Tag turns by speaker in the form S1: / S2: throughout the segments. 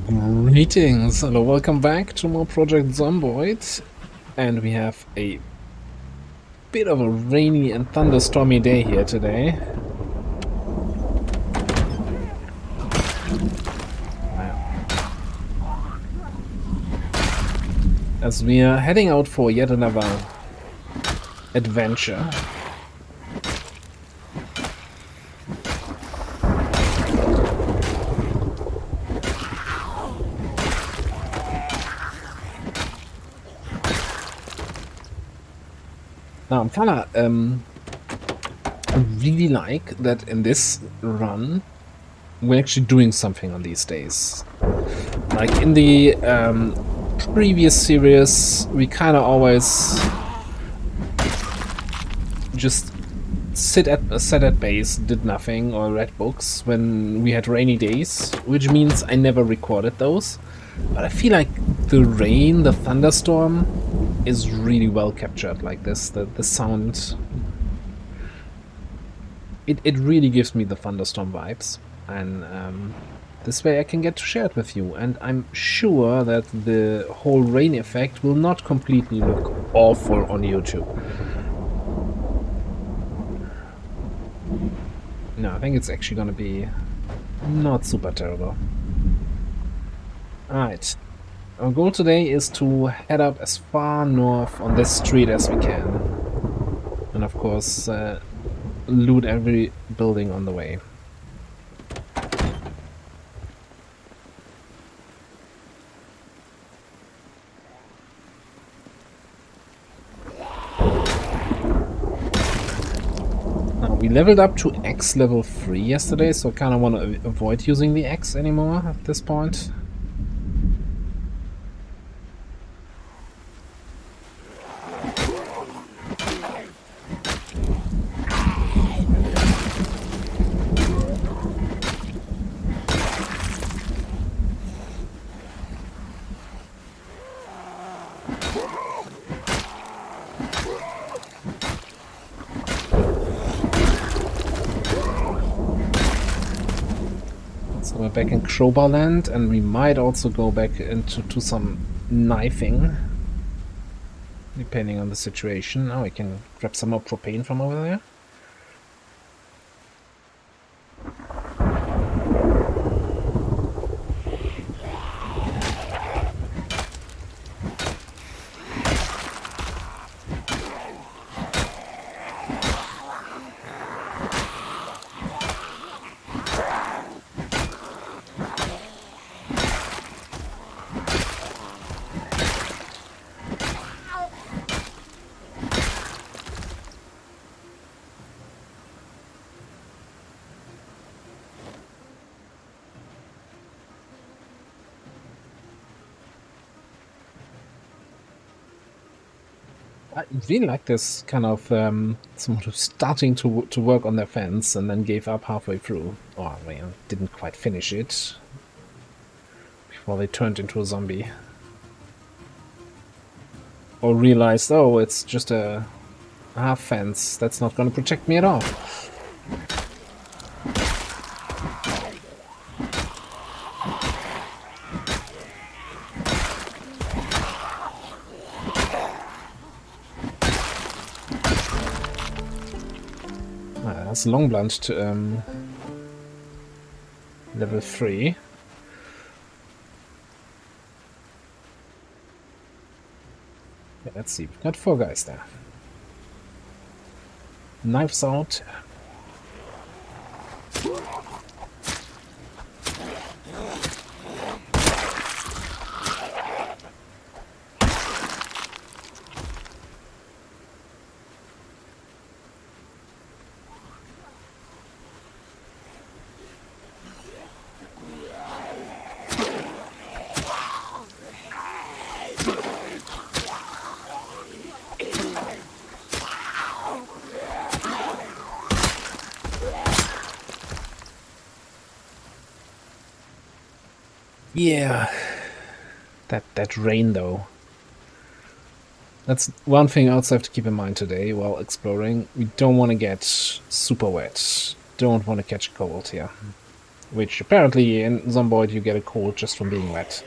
S1: Greetings, hello, welcome back to more Project Zomboid, and we have a bit of a rainy and thunderstormy day here today. As we are heading out for yet another adventure. Now I'm kinda, I really like that in this run we're actually doing something on these days. Like in the previous series, we kinda always just sat at base, did nothing, or read books when we had rainy days, which means I never recorded those. But I feel like the rain, the thunderstorm, is really well captured like this. The sound, it really gives me the thunderstorm vibes, and this way I can get to share it with you. And I'm sure that the whole rain effect will not completely look awful on YouTube. No, I think it's actually gonna be not super terrible. Alright. Our goal today is to head up as far north on this street as we can. And of course, loot every building on the way. Now, we leveled up to X level 3 yesterday, so I kind of want to avoid using the X anymore at this point. We're back in Crowbar Land, and we might also go back into some knifing, depending on the situation. Oh, we can grab some more propane from over there. I really like this kind of someone who's starting to work on their fence and then gave up halfway through, or well, didn't quite finish it before they turned into a zombie, or realized, oh, it's just a half fence that's not going to protect me at all. That's long blunt to level 3. Yeah, let's see, we've got 4 guys there. Knives out. Yeah, that rain though. That's one thing I also have to keep in mind today while exploring. We don't want to get super wet. Don't want to catch a cold here. Which apparently in Zomboid you get a cold just from being wet.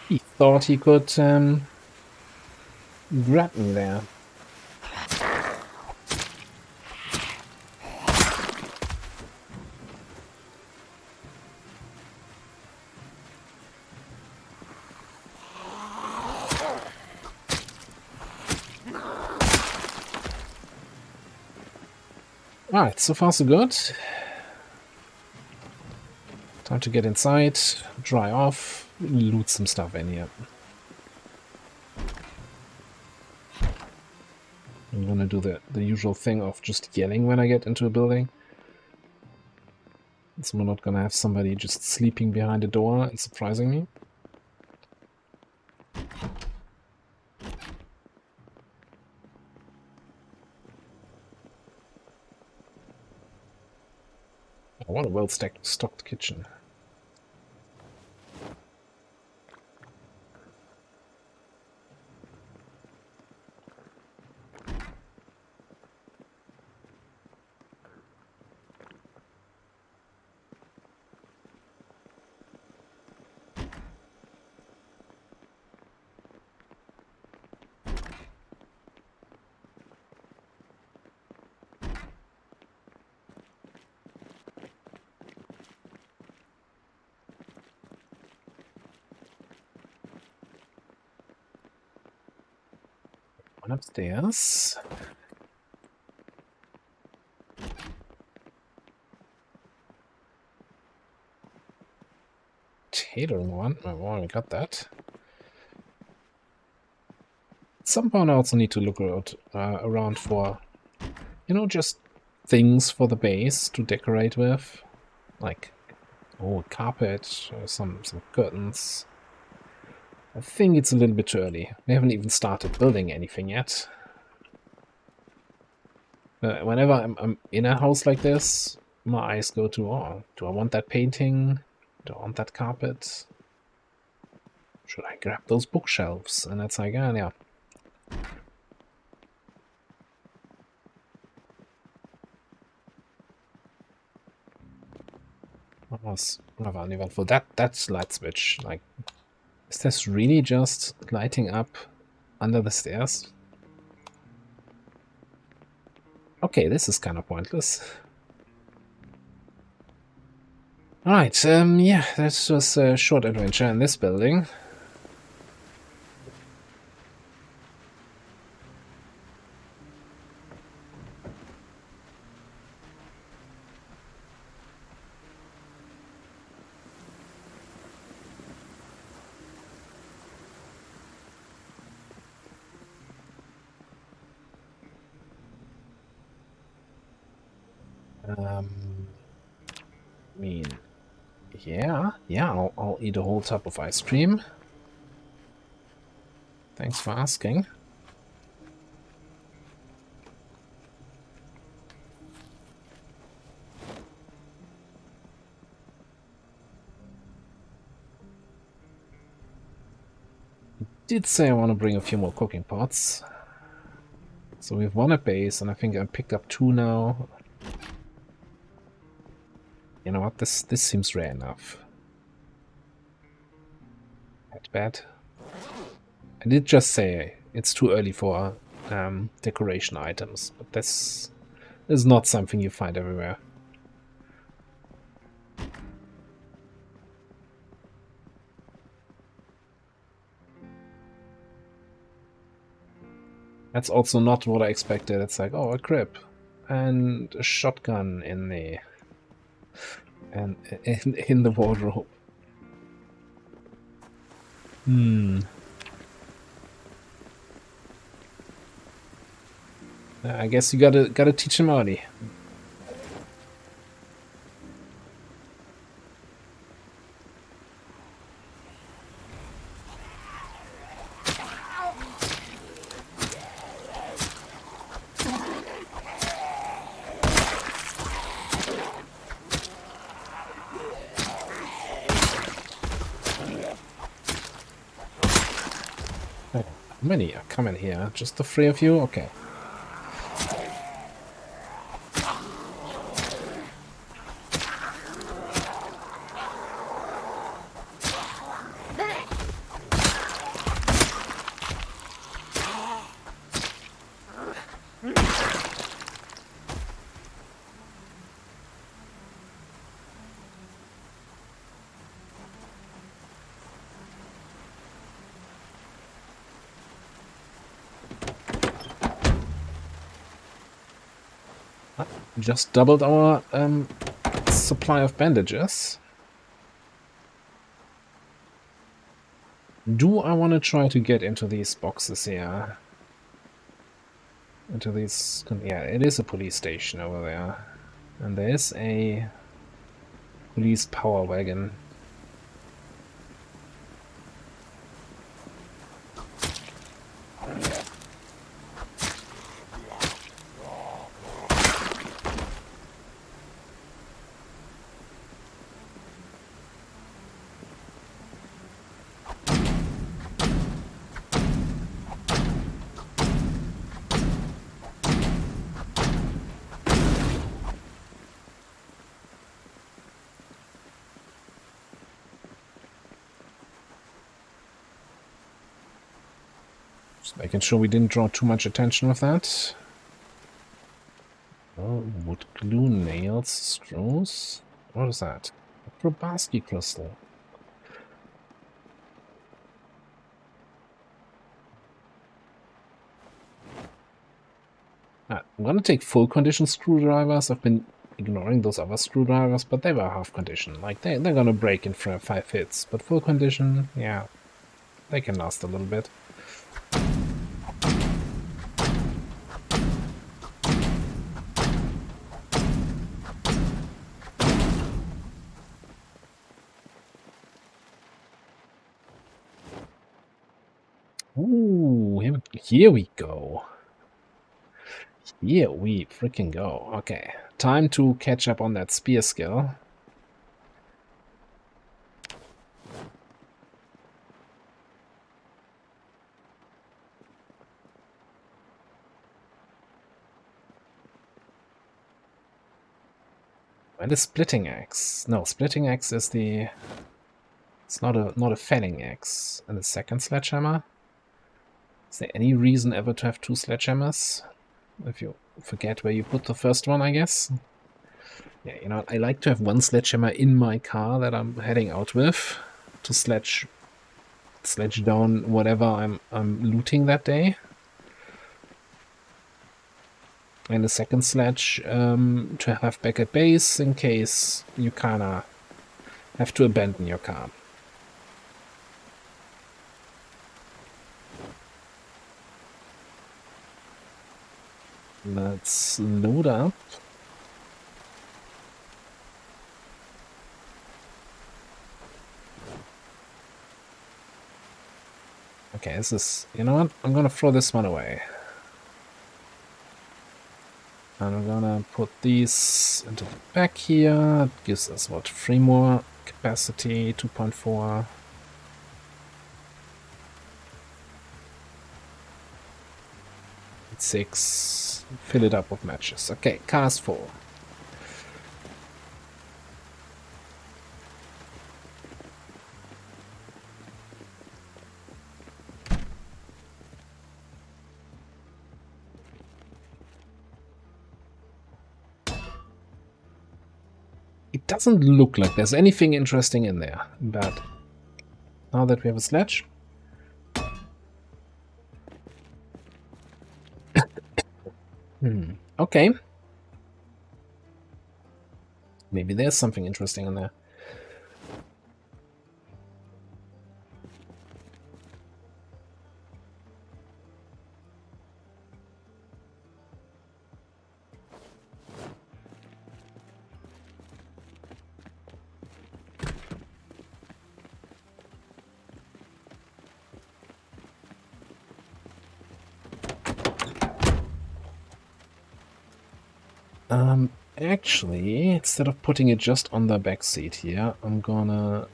S1: He thought he could grab me there. Alright, so far so good. Time to get inside, dry off, loot some stuff in here. I'm gonna do the usual thing of just yelling when I get into a building. So we're not gonna have somebody just sleeping behind a door and surprising me. I want a well-stocked kitchen. One upstairs. Tailoring one. I've already got that. At some point I also need to look around for, you know, just things for the base to decorate with. Like, oh, carpet, some curtains. I think it's a little bit too early. We haven't even started building anything yet. Whenever I'm in a house like this, my eyes go to, oh, do I want that painting? Do I want that carpet? Should I grab those bookshelves? And it's like, oh, yeah. What was for that's light switch? Like, is this really just lighting up under the stairs? Okay, this is kind of pointless. Alright, yeah, this was a short adventure in this building. I mean, yeah, I'll eat a whole tub of ice cream. Thanks for asking. Did say I want to bring a few more cooking pots. So we have one at base, and I think I picked up 2 now. You know what? This seems rare enough. Not bad. I did just say it's too early for decoration items, but this is not something you find everywhere. That's also not what I expected. It's like, oh, a crib and a shotgun in the in the wardrobe. I guess you gotta teach him early. How many are coming here? Just the three of you? Okay. Just doubled our supply of bandages. Do I want to try to get into these boxes here? Into these... Yeah, it is a police station over there. And there is a police power wagon. Just making sure we didn't draw too much attention with that. Oh, wood glue, nails, screws. What is that? A Probasky crystal. I'm gonna take full condition screwdrivers. I've been ignoring those other screwdrivers, but they were half condition. Like, they're gonna break in 5 hits. But full condition, yeah, they can last a little bit. Ooh, here we go. Here we freaking go. Okay, time to catch up on that spear skill. And a splitting axe. No, splitting axe is the... It's not a felling axe. And a second sledgehammer. Is there any reason ever to have 2 sledgehammers? If you forget where you put the first one, I guess. Yeah, you know, I like to have 1 sledgehammer in my car that I'm heading out with to sledge down whatever I'm looting that day. And a second sledge to have back at base in case you kinda have to abandon your car. Let's load up. Okay, this is... You know what? I'm gonna throw this one away. And I'm gonna put these into the back here. It gives us, what, 3 more capacity, 2.4. Six. Fill it up with matches. Okay, car's full. It doesn't look like there's anything interesting in there, but now that we have a sledge... Okay. Maybe there's something interesting in there. Actually, instead of putting it just on the back seat here, I'm gonna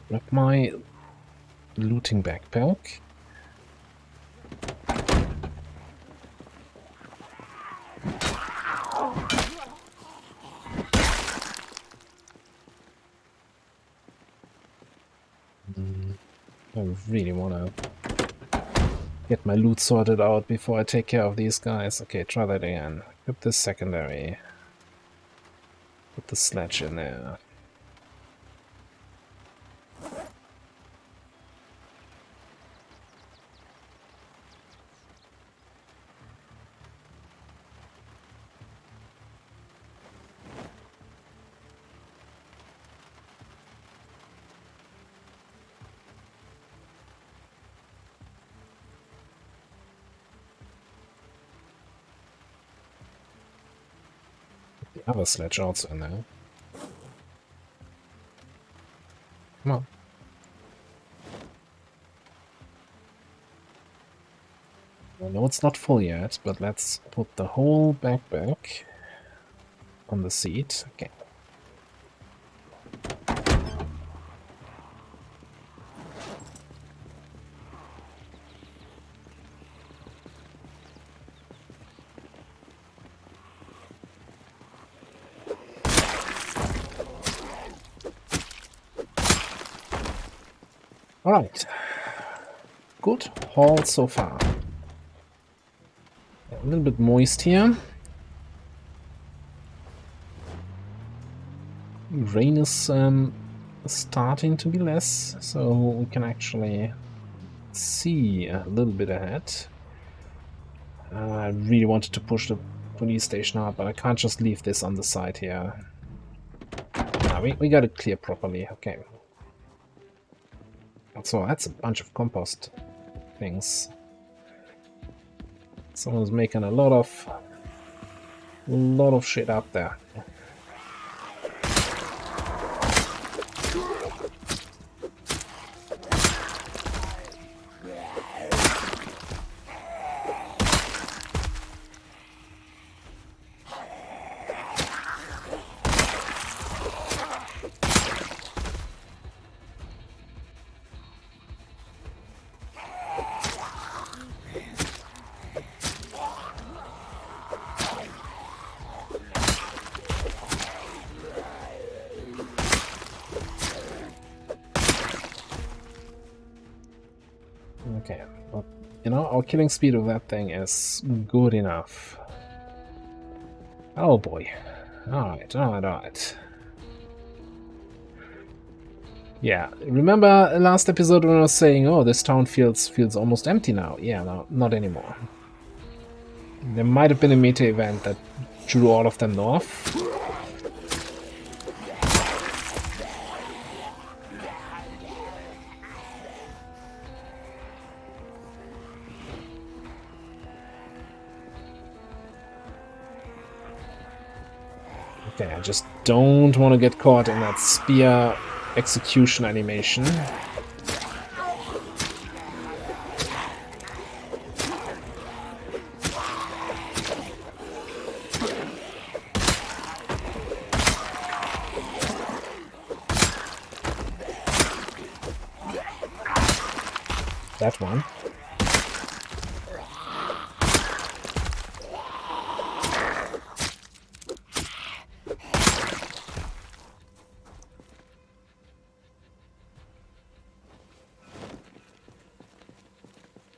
S1: grab my looting backpack. I really want to get my loot sorted out before I take care of these guys. Okay, try that again. Equip this secondary. Put the sledge in there. The other sledge also in there. Come on. I know it's not full yet, but let's put the whole backpack on the seat. Okay. Alright. Good haul so far. A little bit moist here. Rain is starting to be less, so we can actually see a little bit ahead. I really wanted to push the police station out, but I can't just leave this on the side here. Nah, we got it clear properly. Okay. So that's a bunch of compost things. Someone's making a lot of shit up there. Okay, but you know, our killing speed of that thing is good enough. Oh boy. Alright, alright, alright. Yeah, remember last episode when I was saying, oh, this town feels almost empty now? Yeah, no, not anymore. There might have been a meta event that drew all of them north. Okay, I just don't want to get caught in that spear execution animation. That one.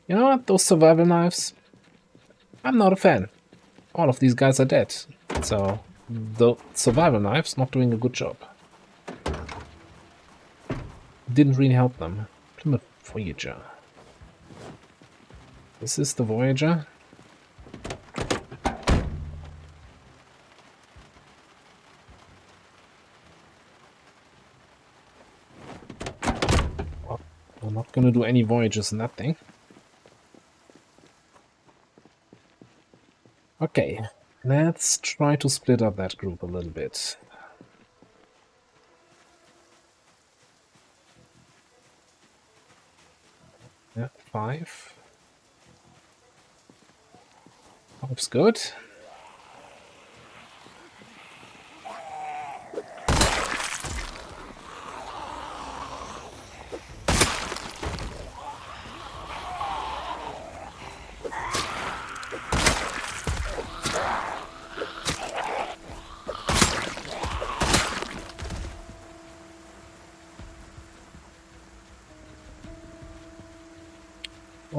S1: You know what? Those survival knives, I'm not a fan. All of these guys are dead. So, the survival knives not doing a good job. Didn't really help them. Plymouth Voyager. This is the Voyager. Well, we're not gonna do any voyages in that thing. Okay, let's try to split up that group a little bit. Yeah, 5. 5's good.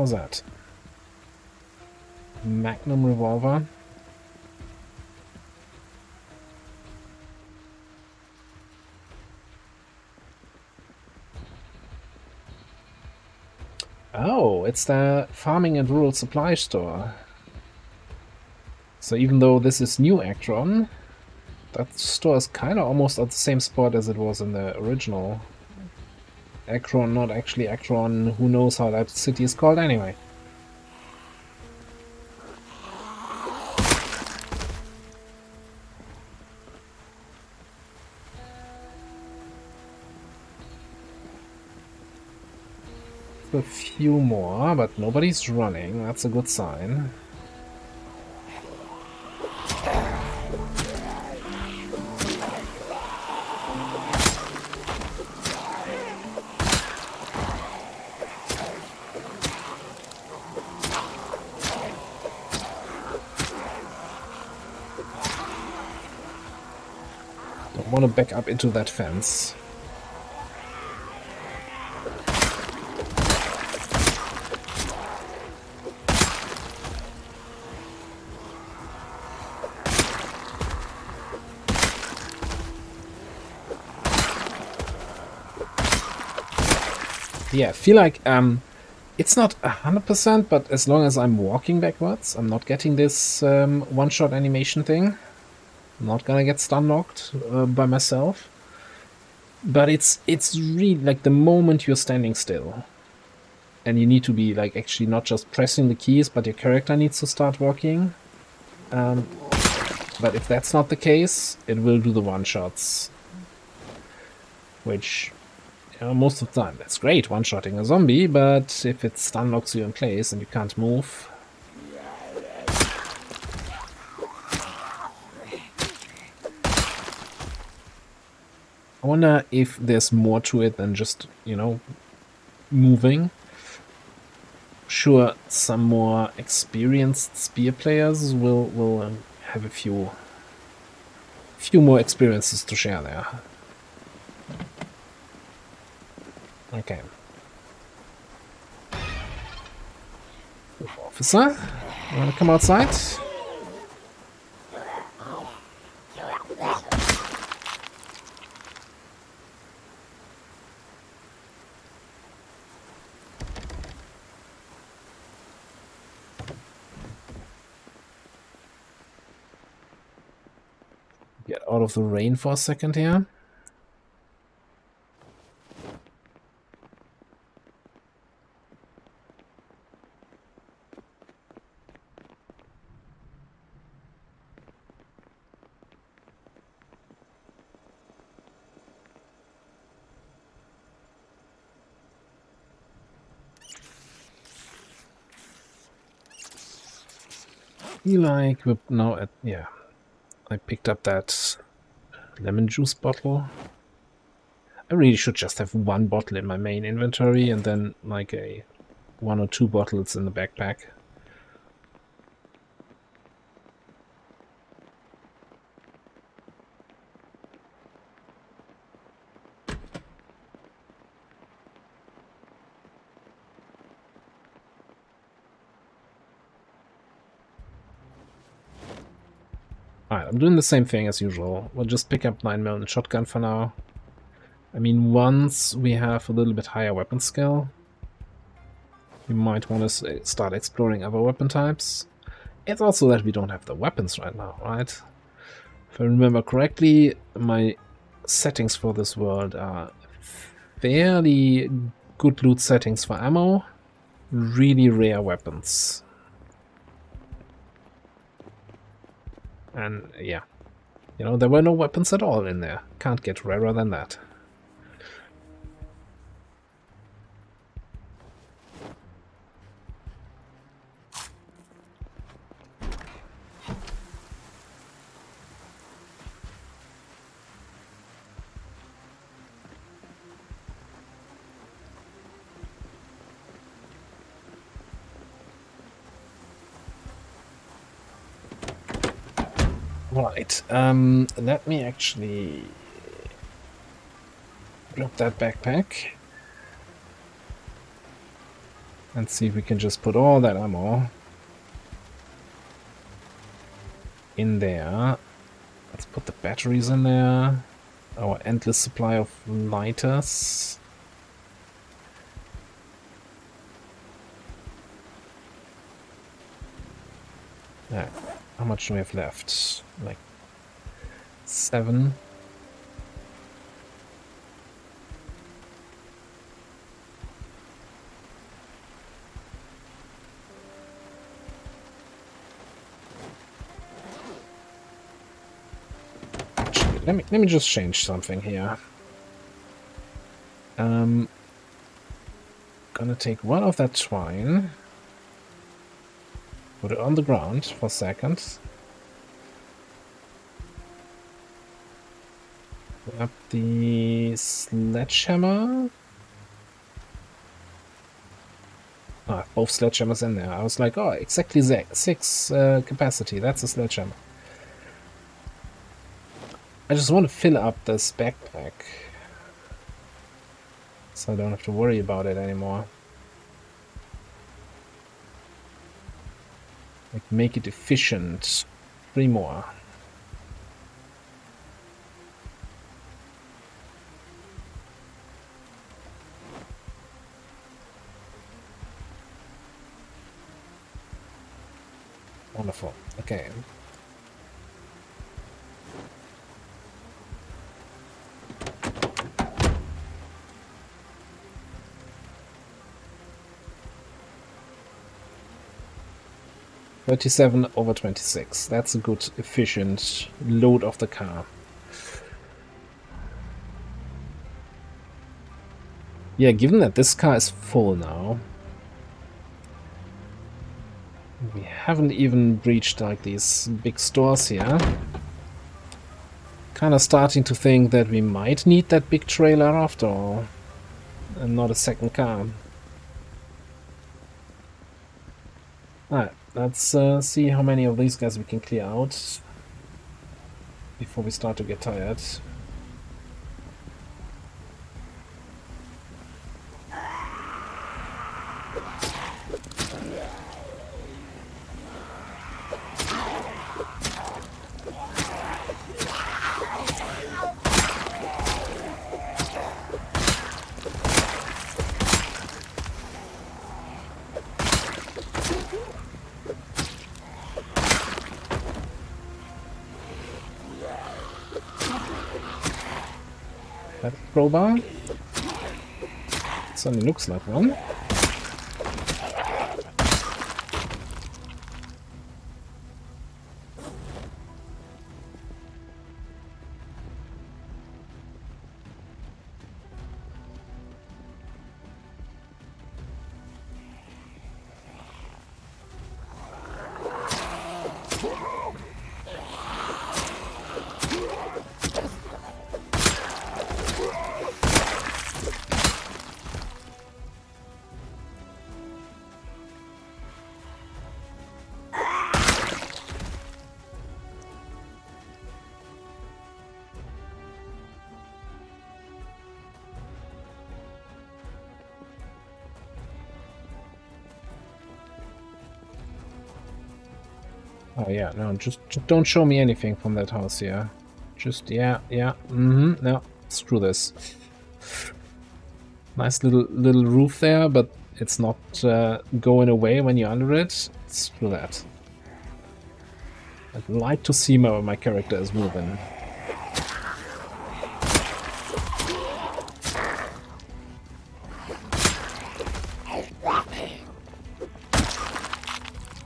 S1: was that? Magnum revolver. Oh, it's the farming and rural supply store. So even though this is new Actron, that store is kind of almost at the same spot as it was in the original. Acron, not actually Acron, who knows how that city is called anyway. A few more, but nobody's running. That's a good sign. Don't want to back up into that fence. Yeah, I feel like it's not 100%, but as long as I'm walking backwards, I'm not getting this one-shot animation thing. I'm not gonna get stun locked by myself. But it's really like the moment you're standing still, and you need to be like actually not just pressing the keys, but your character needs to start working. But if that's not the case, it will do the one-shots, which, you know, most of the time that's great, one-shotting a zombie, but if it stun locks you in place and you can't move... I wonder if there's more to it than just, you know, moving. Sure, some more experienced spear players will have a few more experiences to share there. Okay. Officer, you wanna come outside? Get out of the rain for a second here. Like we're now at, yeah, I picked up that lemon juice bottle. I really should just have one bottle in my main inventory and then like a 1 or 2 bottles in the backpack. Alright, I'm doing the same thing as usual. We'll just pick up 9mm shotgun for now. I mean, once we have a little bit higher weapon skill, we might want to start exploring other weapon types. It's also that we don't have the weapons right now, right? If I remember correctly, my settings for this world are fairly good loot settings for ammo, really rare weapons. And yeah, you know, there were no weapons at all in there. Can't get rarer than that. Right, let me actually drop that backpack. And see if we can just put all that ammo in there. Let's put the batteries in there. Our endless supply of lighters. Yeah. How much do we have left? Like 7. Let me just change something here. Gonna take one of that twine, put it on the ground for a second. Grab the sledgehammer. Ah, both sledgehammers in there. I was like, oh, exactly 6 capacity. That's a sledgehammer. I just want to fill up this backpack, so I don't have to worry about it anymore. Like, make it efficient. 3 more. Wonderful. Okay. (37/26). That's a good, efficient load of the car. Yeah, given that this car is full now, we haven't even breached like these big stores here. Kind of starting to think that we might need that big trailer after all, and not a second car. Alright, let's see how many of these guys we can clear out before we start to get tired. That crowbar? Certainly looks like one. Oh yeah, no, just don't show me anything from that house here. Just, yeah, no, screw this. Nice little roof there, but it's not going away when you're under it. Screw that. I'd like to see where my character is moving.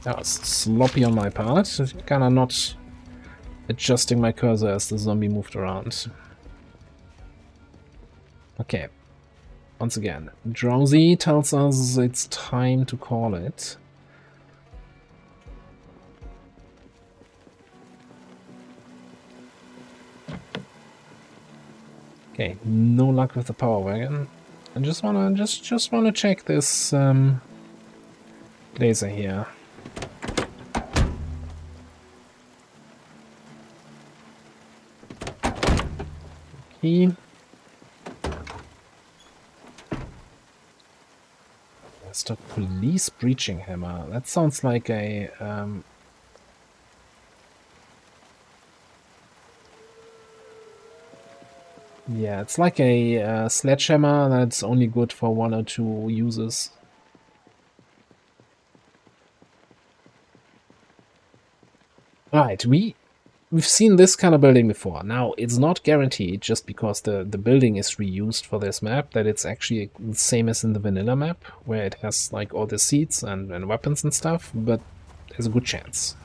S1: That was sloppy on my part, kinda not adjusting my cursor as the zombie moved around. Okay, once again, Drowsy tells us it's time to call it. Okay, no luck with the power wagon. I just wanna check this laser here. Let's Police breaching hammer. That sounds like a yeah, it's like a sledgehammer that's only good for 1 or 2 uses. Alright, we've seen this kind of building before. Now, it's not guaranteed just because the building is reused for this map that it's actually the same as in the vanilla map, where it has like all the seats and weapons and stuff, but there's a good chance.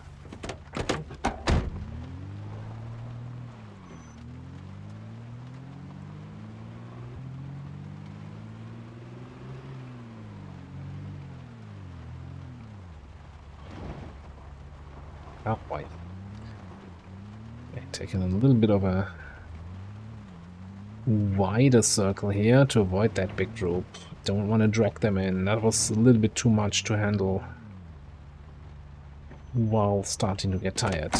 S1: Oh, boy. Taking a little bit of a wider circle here to avoid that big group. Don't want to drag them in. That was a little bit too much to handle while starting to get tired.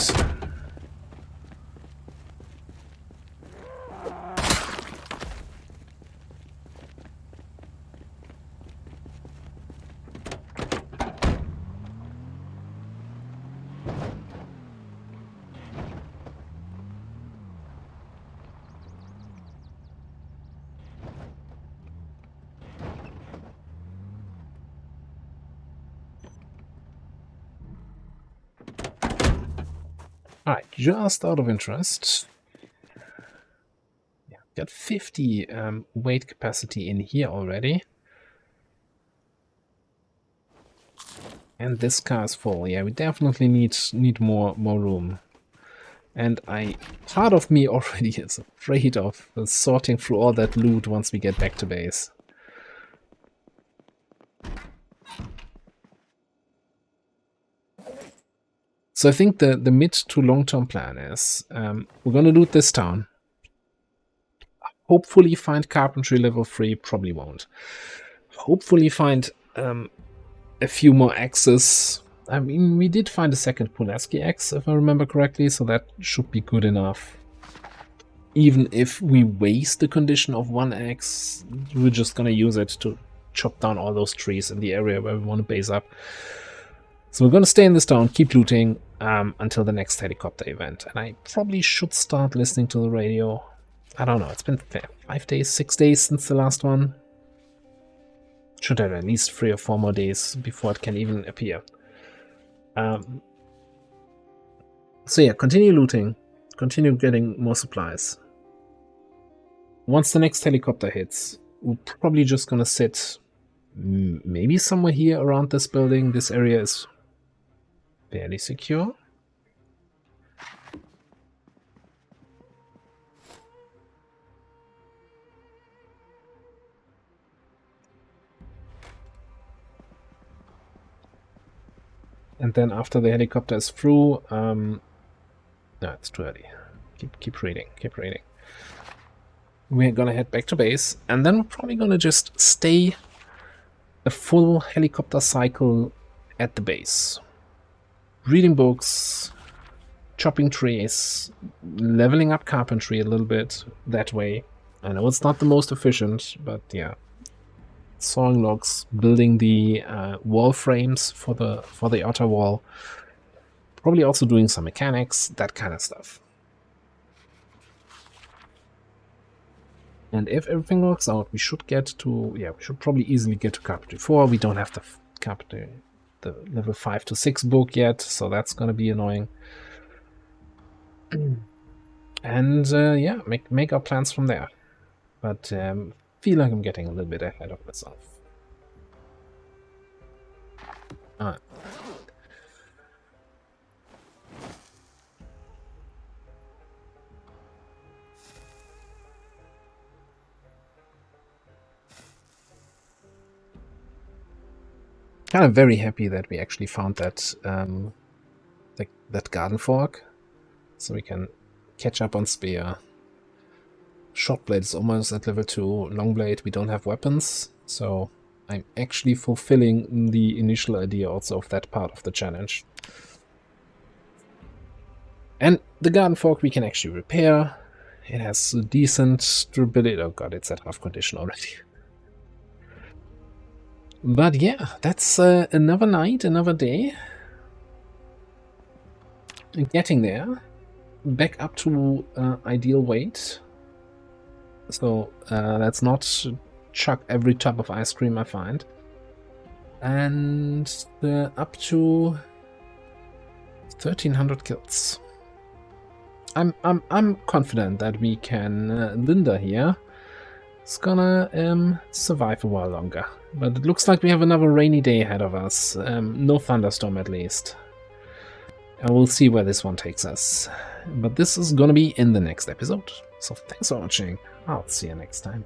S1: Alright, just out of interest, yeah, got 50 weight capacity in here already. And this car is full. Yeah, we definitely need more room. And part of me already is afraid of sorting through all that loot once we get back to base. So I think the mid to long-term plan is we're going to loot this town. Hopefully find carpentry level 3, probably won't. Hopefully find a few more axes. I mean, we did find a second Pulaski axe, if I remember correctly, so that should be good enough. Even if we waste the condition of 1 axe, we're just going to use it to chop down all those trees in the area where we want to base up. So we're going to stay in this town, keep looting until the next helicopter event. And I probably should start listening to the radio. I don't know, it's been 5 days, 6 days since the last one. Should have at least 3 or 4 more days before it can even appear. So yeah, continue looting, continue getting more supplies. Once the next helicopter hits, we're probably just gonna sit maybe somewhere here around this building. This area is fairly secure. And then after the helicopter is through, no, it's too early. Keep reading, keep reading. We're gonna head back to base, and then we're probably gonna just stay a full helicopter cycle at the base. Reading books, chopping trees, leveling up carpentry a little bit that way. I know it's not the most efficient, but yeah. Sawing logs, building the wall frames for the outer wall. Probably also doing some mechanics, that kind of stuff. And if everything works out, we should get to, yeah, we should probably easily get to Carpentry 4. We don't have the level 5 to 6 book yet, so that's going to be annoying. And yeah, make our plans from there. But feel like I'm getting a little bit ahead of myself. Alright. Kind of very happy that we actually found that that garden fork, so we can catch up on spear. Short blade is almost at level 2. Long blade, we don't have weapons, so I'm actually fulfilling the initial idea also of that part of the challenge. And the garden fork we can actually repair. It has a decent durability. Oh god, it's at half condition already. But yeah, that's another night, another day. Getting there. Back up to ideal weight. So let's not chuck every tub of ice cream I find. And up to 1300 kills. I'm confident that we can. Linda here is gonna survive a while longer. But it looks like we have another rainy day ahead of us. No thunderstorm at least. And we'll see where this one takes us. But this is gonna be in the next episode. So thanks for watching. I'll see you next time.